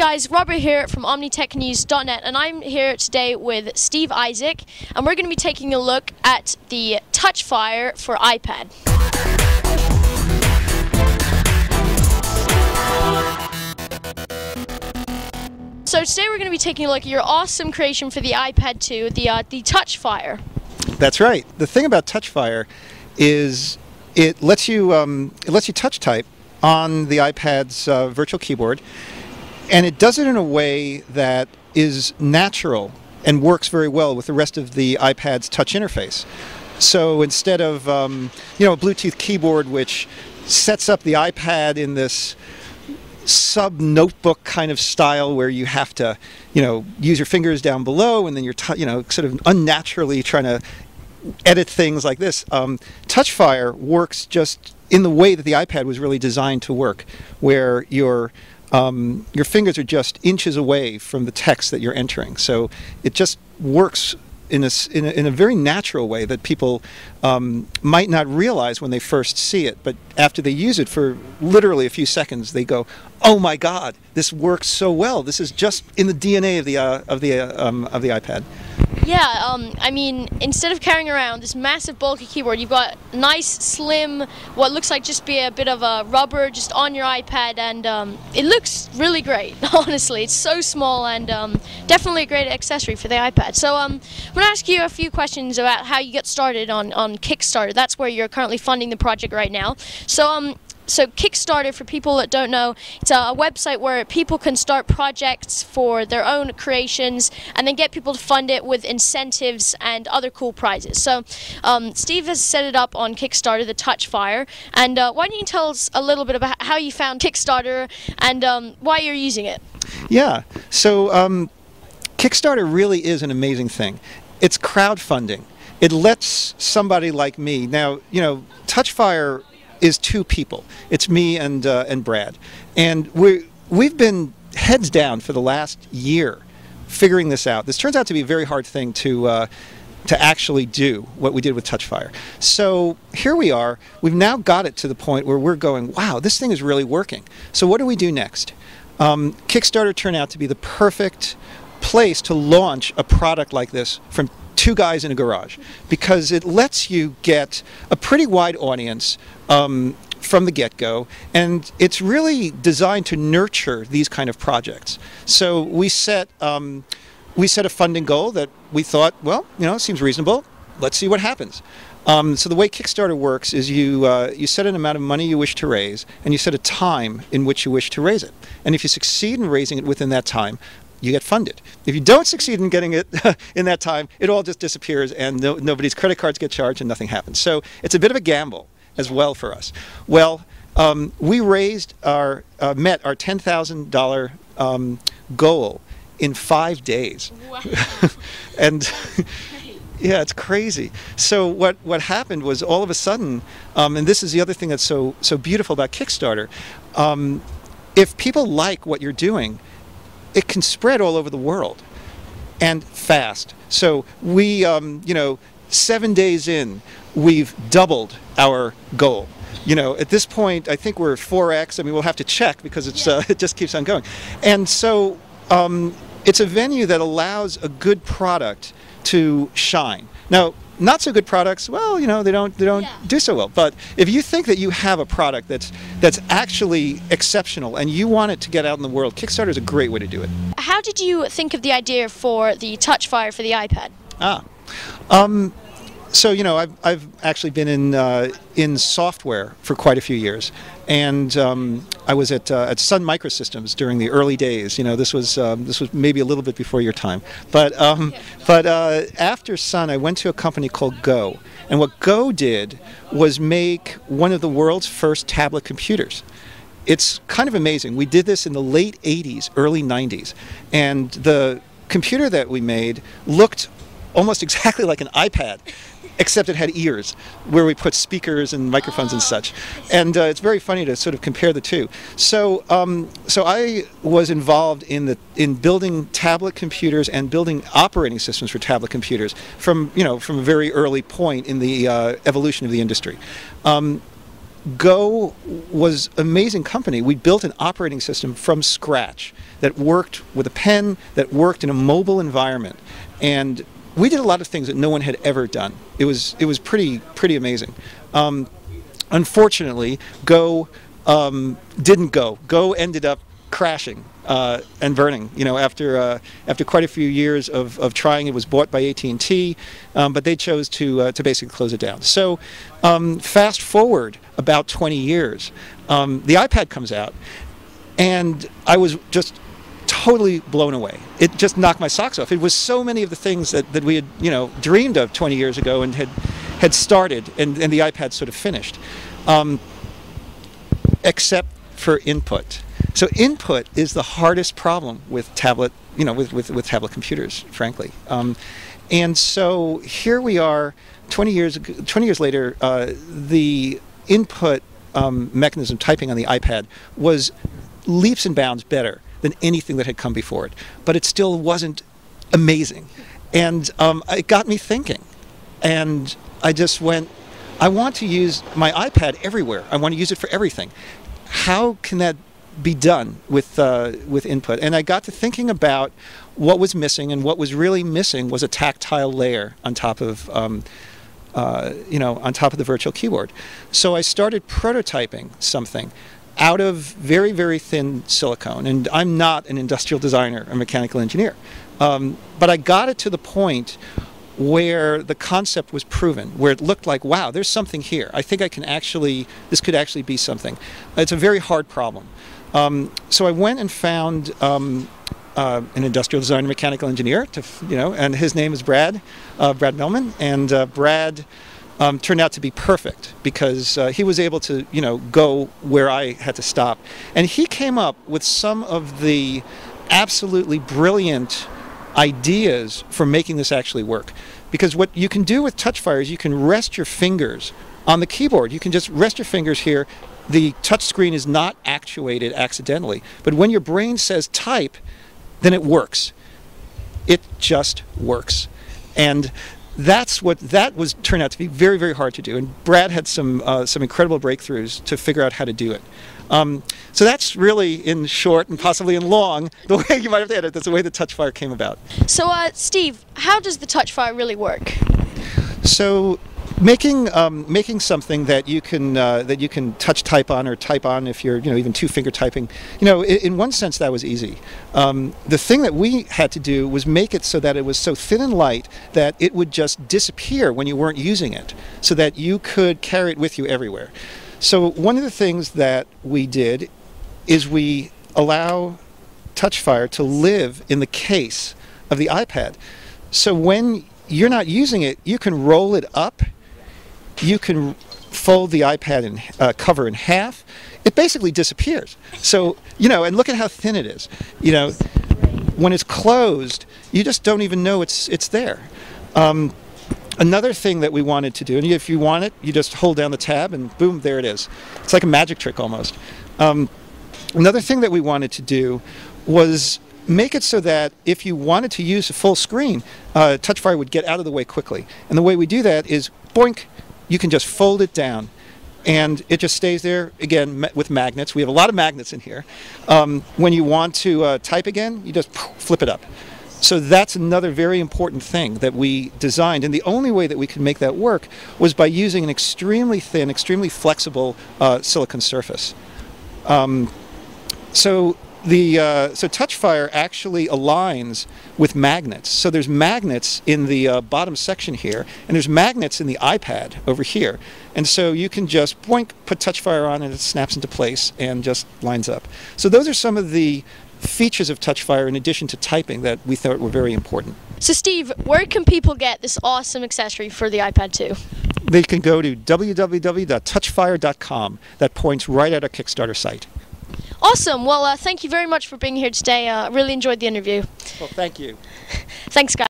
guys, Robert here from OmniTechNews.net, and I'm here today with Steve Isaac, and we're going to be taking a look at the TouchFire for iPad. So today we're going to be taking a look at your awesome creation for the iPad 2, the TouchFire. That's right. The thing about TouchFire is it lets you touch type on the iPad's virtual keyboard, and it does it in a way that is natural and works very well with the rest of the iPad's touch interface. So instead of a Bluetooth keyboard which sets up the iPad in this sub-notebook kind of style where you have to use your fingers down below and then you're sort of unnaturally trying to edit things like this, TouchFire works just in the way that the iPad was really designed to work, where your fingers are just inches away from the text that you're entering. So it just works in a very natural way that people might not realize when they first see it, but after they use it for literally a few seconds, they go, "Oh my God, this works so well! This is just in the DNA of the iPad." Yeah, I mean, instead of carrying around this massive bulky keyboard, you've got nice, slim, what looks like just be a bit of a rubber just on your iPad, and it looks really great, honestly. It's so small and definitely a great accessory for the iPad. So I'm going to ask you a few questions about how you get started on Kickstarter. That's where you're currently funding the project right now. So Kickstarter, for people that don't know, it's a website where people can start projects for their own creations and then get people to fund it with incentives and other cool prizes. So Steve has set it up on Kickstarter, the TouchFire, and why don't you tell us a little bit about how you found Kickstarter and why you're using it? Yeah, so Kickstarter really is an amazing thing. It's crowdfunding. It lets somebody like me, now, TouchFire is two people. It's me and Brad, and we've been heads down for the last year figuring this out. This turns out to be a very hard thing to actually do, what we did with TouchFire. So here we are. We've now got it to the point where we're going, wow, this thing is really working. So what do we do next? Kickstarter turned out to be the perfect place to launch a product like this from two guys in a garage, because it lets you get a pretty wide audience from the get-go, and it's really designed to nurture these kind of projects. So we set a funding goal that we thought, well, it seems reasonable. Let's see what happens. So the way Kickstarter works is you set an amount of money you wish to raise, and you set a time in which you wish to raise it. And if you succeed in raising it within that time, you get funded. If you don't succeed in getting it in that time, it all just disappears and nobody's credit cards get charged and nothing happens. So it's a bit of a gamble as well for us. Well, we raised met our $10,000 goal in 5 days. Wow. And yeah, it's crazy. So what happened was, all of a sudden, and this is the other thing that's so beautiful about Kickstarter, if people like what you're doing, it can spread all over the world, and fast. So we, 7 days in, we've doubled our goal. At this point, I think we're 4x. I mean, we'll have to check because it's it just keeps on going. And so it's a venue that allows a good product to shine. Now, not so good products, well, they don't do so well. But if you think that you have a product that's actually exceptional and you want it to get out in the world, Kickstarter is a great way to do it. How did you think of the idea for the TouchFire for the iPad? So I've actually been in software for quite a few years, and I was at Sun Microsystems during the early days. This was maybe a little bit before your time, but after Sun, I went to a company called Go, and what Go did was make one of the world's first tablet computers. It's kind of amazing. We did this in the late 80s, early 90s, and the computer that we made looked almost exactly like an iPad, except it had ears where we put speakers and microphones and such. And it's very funny to sort of compare the two. So so I was involved in building tablet computers and building operating systems for tablet computers from a very early point in the evolution of the industry. Go was an amazing company. We built an operating system from scratch that worked with a pen, that worked in a mobile environment, and we did a lot of things that no one had ever done. It was pretty amazing. Unfortunately, Go didn't go. Go ended up crashing and burning. You know, after quite a few years of trying, it was bought by AT&T, but they chose to basically close it down. So, fast forward about 20 years, the iPad comes out, and I was just totally blown away. It just knocked my socks off. It was so many of the things that we had, you know, dreamed of 20 years ago and had started, and the iPad sort of finished, except for input. So input is the hardest problem with tablet, you know, with tablet computers, frankly. And so here we are, 20 years later. The input mechanism, typing on the iPad, was leaps and bounds better than anything that had come before it, but it still wasn't amazing. And it got me thinking, and I just went, I want to use my iPad everywhere. I want to use it for everything. How can that be done with input? And I got to thinking about what was missing, and what was really missing was a tactile layer on top of you know, on top of the virtual keyboard. So I started prototyping something out of very, very thin silicone. And I'm not an industrial designer or mechanical engineer, but I got it to the point where the concept was proven, where it looked like, wow, there's something here. I think I can actually, this could actually be something. It's a very hard problem. So I went and found an industrial designer, mechanical engineer, you know, and his name is Brad Millman, and Brad turned out to be perfect because he was able to, you know, go where I had to stop, and he came up with some of the absolutely brilliant ideas for making this actually work. Because what you can do with TouchFire is you can rest your fingers on the keyboard. You can just rest your fingers here. The touch screen is not actuated accidentally, but when your brain says type, then it works. It just works. And that's what turned out to be very, very hard to do. And Brad had some incredible breakthroughs to figure out how to do it. So that's really, in short and possibly in long, the way you might have to edit. That's the way the TouchFire came about. So, Steve, how does the TouchFire really work? So, making something that you can touch type on, or type on if you're, you know, even two-finger typing, you know, in one sense that was easy. The thing that we had to do was make it so that it was so thin and light that it would just disappear when you weren't using it, so that you could carry it with you everywhere. So one of the things that we did is we allow TouchFire to live in the case of the iPad. So when you're not using it, you can roll it up. You can fold the iPad cover in half. It basically disappears. So, you know, and look at how thin it is. You know, when it's closed, you just don't even know it's there. Another thing that we wanted to do, and if you want it, you just hold down the tab and boom, there it is. It's like a magic trick almost. Another thing that we wanted to do was make it so that if you wanted to use a full screen, TouchFire would get out of the way quickly. And the way we do that is, boink, you can just fold it down, and it just stays there, again, with magnets. We have a lot of magnets in here. When you want to type again, you just flip it up. So that's another very important thing that we designed, and the only way that we could make that work was by using an extremely thin, extremely flexible silicon surface. So TouchFire actually aligns with magnets. So there's magnets in the bottom section here, and there's magnets in the iPad over here. And so you can just boink, put TouchFire on, and it snaps into place and just lines up. So those are some of the features of TouchFire in addition to typing that we thought were very important. So Steve, where can people get this awesome accessory for the iPad 2? They can go to www.touchfire.com. That points right at our Kickstarter site. Awesome. Well, thank you very much for being here today. I really enjoyed the interview. Well, thank you. Thanks, guys.